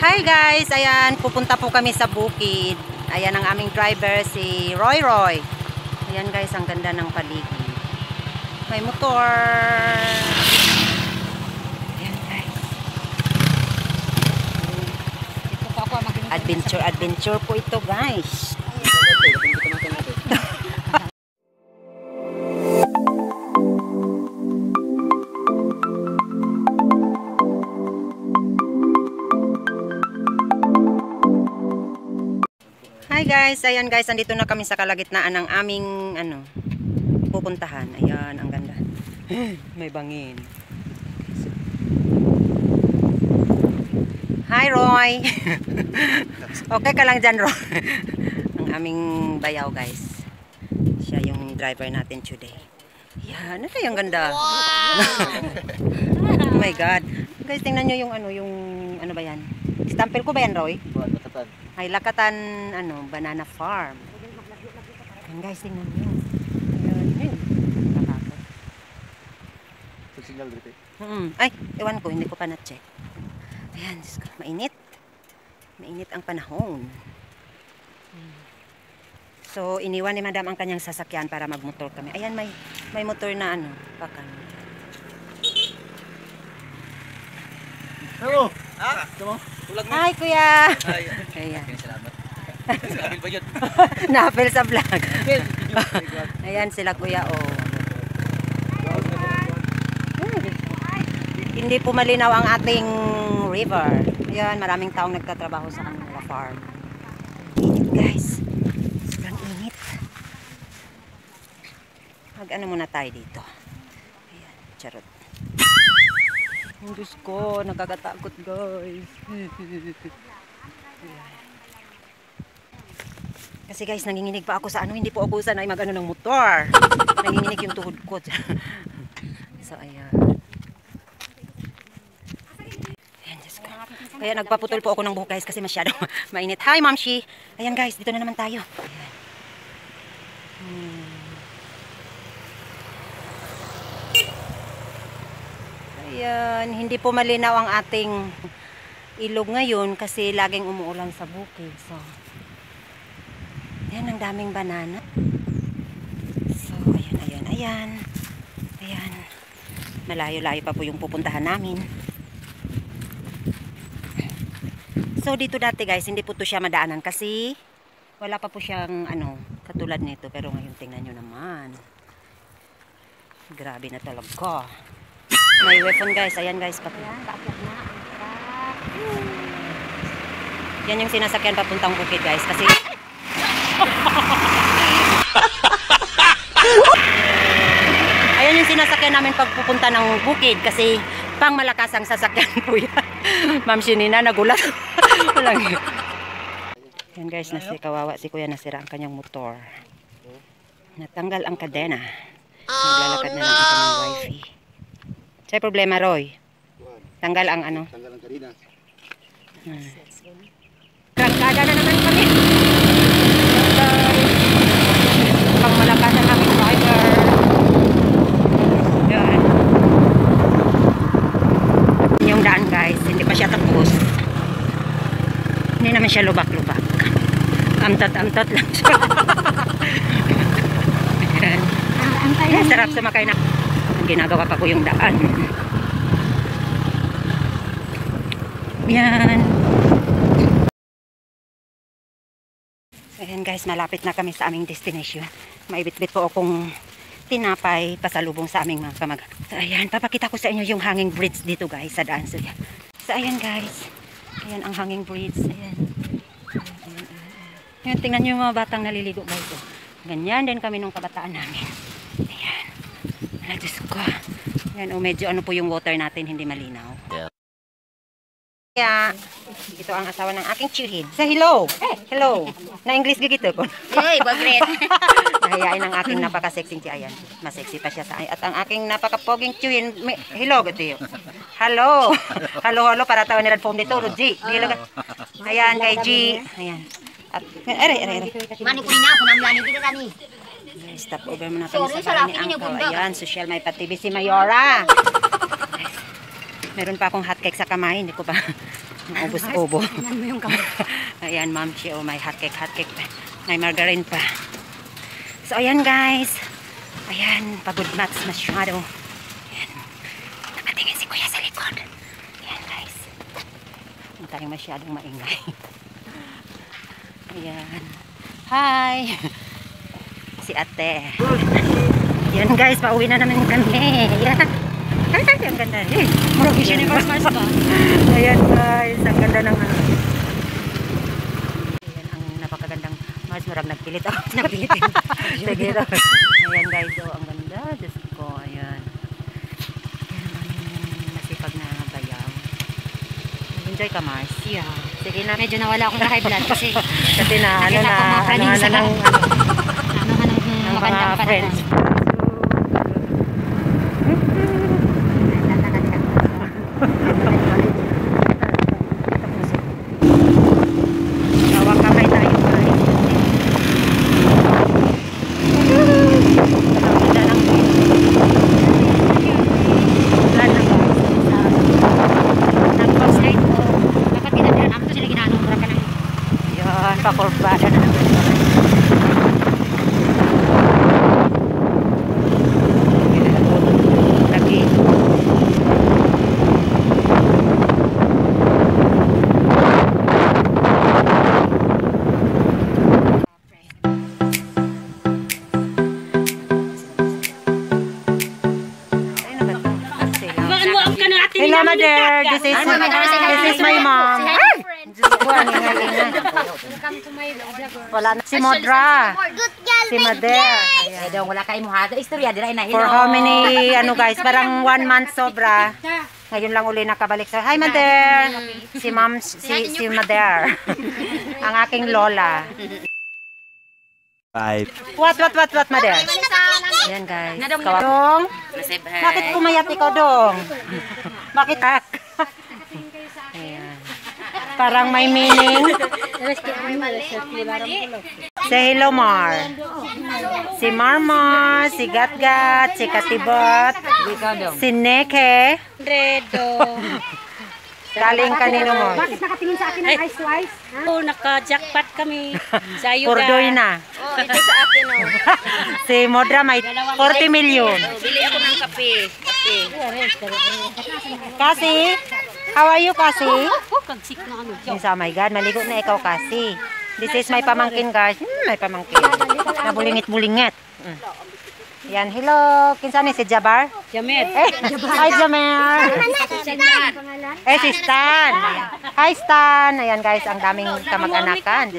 Hi guys, ayan, pupunta po kami sa bukid. Ayan ang aming driver, si Roy. Ayan guys, ang ganda ng paligid. May motor. Ayan guys. Adventure po ito guys. Hi guys, ayan guys, andito na kami sa kalagitnaan ng aming pupuntahan. Ayan, ang ganda. May bangin. Hi Roy. Okay ka lang dyan Roy. Ang aming bayaw guys. Siya yung driver natin today. Yan, ano yung ganda. Oh my god. Guys, tingnan nyo yung ano ba yan? Stampel ko ba yan Roy? Ay, Lakatan, banana farm. Ayan guys, tingnan nyo. Ayan. Ay, ewan ko, hindi ko pa na-check. Ayan, mainit. Mainit ang panahon. So, iniwan ni madam ang kanyang sasakyan para magmotor kami. Ayan, may motor na pakan. Hello! Ah? Hi, kuya! Ayan. Salamat. Napil sa vlog. Ayan sila kuya, oh. Hindi po malinaw ang ating river. Ayan, maraming taong nagtatrabaho sa kanila farm. Init guys. Sobrang init. Mag-ano muna tayo dito. Ayan, charot. Ang Diyos ko, nakakatakot guys. Kasi guys, nanginginig pa ako sa hindi po ako sanay mag-ano ng motor. Nanginginig yung tuhod ko. So, ayan. Ayan, Diyos ko. Kaya nagpaputol po ako ng buhok guys kasi masyado mainit. Hi, Mamshi! Ayan guys, dito na naman tayo. Ayan, hindi po malinaw ang ating ilog ngayon kasi laging umuulan sa bukid. So, ayan, ang daming banana. So, ayan. Malayo-layo pa po yung pupuntahan namin. So, dito dati guys, hindi po to siya madaanan kasi wala pa po siyang katulad nito. Pero ngayon, tingnan nyo naman. Grabe na talaga. May weapon guys. Ayan guys. Yan yung sinasakyan papuntang bukid guys. Kasi ayan yung sinasakyan namin pagpupunta ng bukid. Kasi pang malakas ang sasakyan po yan. Ma'am Shinina nagulat. Yan guys. Kawawa si kuya, nasira ang kanyang motor. Natanggal ang kadena. Naglalakad na lang ito ng wifi. Sa'yo problema, Roy? Tanggal ang Tanggal ang kadena. Trangkada na naman kami. Pang malakas ang aming driver. Yan. Yung daan guys, hindi pa siya tapos. Hindi naman siya lubak-lubak. Amtat-amtat lang siya. Yan. Sarap sumakay na. Ginagawa pa ko yung daan. Yan. Ayan guys, malapit na kami sa aming destination. Maibit-bit po akong tinapay pasalubong sa aming mga kamag. So ayan, papakita ko sa inyo yung hanging bridge dito guys sa daan. So ayan guys. Ayan ang hanging bridge. Ayan. Ayan, tingnan nyo yung mga batang naliligo guys. So, ganyan din kami nung kabataan namin. Ayan. Diyos ko. Yan, medyo po yung water natin, hindi malinaw. Kaya, ito ang asawa ng aking children. Say hello! Hello! Na-English gigito ko. Hey, bagret! Nahayain ang aking napaka-sexy tiyan. Mas-sexy pa siya sa akin. At ang aking napaka-poging children, hello, gito yun. Hello! Hello, para tawa nila phone dito, Ruji. Ayan, kay G. Ayan. At, aray. Mani ko na ako namlani dito kani. Stop over muna kami sa bahay ni Uncle. Ayan, social may pa-TV si Mayora. Meron pa akong hotcake sa kamay. Hindi ko pa Ubos-ubo. Tingnan mo yung kamay. Ayan, Ma'am Chi, oh, may hotcake. May margarine pa. So, ayan guys. Ayan, pagod mats masyado. Ayan. Nakatingin si Kuya sa likod. Ayan guys. Hindi tayong masyadong maingay. Ayan. Hi! Si ate. Ayan guys, pauwi na naman kami. Ayan. Ay, ang ganda rin. Murag siya ni Mars ba? Ayan guys, ang ganda ng ano. Ayan, ang napakagandang Mars, murag nagpilit ako. Napilit. Sige daw. Ayan guys, oh, ang ganda. Diyos ko, ayan. Ayan, masipag na bayaw. Enjoy ka, Mars. Yeah. Sige na. Medyo nawala akong high blood kasi Kasi na, ano nakita na, ko mga ano praning na sa ng ng mga friends. Hawak kamay tayo, guys. Ang ganda ng plan na guys. Nag-box ride ko. Dapat ginagawa ako sila ginanong ka ng Yan, pakurbada na naman. Lagi. Hello, mother. This is my mom. Buwan, ingay-ingay. Wala na si Modra. Si Mother. Ayan. Wala kayo mo hada. Istorya dira ina. For how many, ano guys, parang 1 month sobra. Ngayon lang uli nakabalik sa, hi Mother. Si mom, si Mother. Ang aking lola. 5. What, Mother? Ayan guys. Dong, bakit pumayat ikaw, Dong? Bakit ak? Ayan. Parang may meaning. Say hello, Mar. Si Marmar, si Gatgat, si Katibot, si Neke. Galing kanino mo? Bakit nakatingin sa akin ng ice twice? Oo, naka-jackpot kami sa ayuda. Purdoy na. Oh, ito sa akin oh. Si Modra may 40 million. Bili ako ng kape. Kasi, how are you, Kasi? Kagsik na ano. Yes, oh my God, maligo na ikaw, Kasi. This is my pamangkin, guys. May pamangkin. Nabulingit-bulingit. Yan, hello. Kinsa ni si Jabar? Jamet. Hi, Jamer. Si Stan. Hi, Stan. Ayan, guys, ang daming kamag-anakan.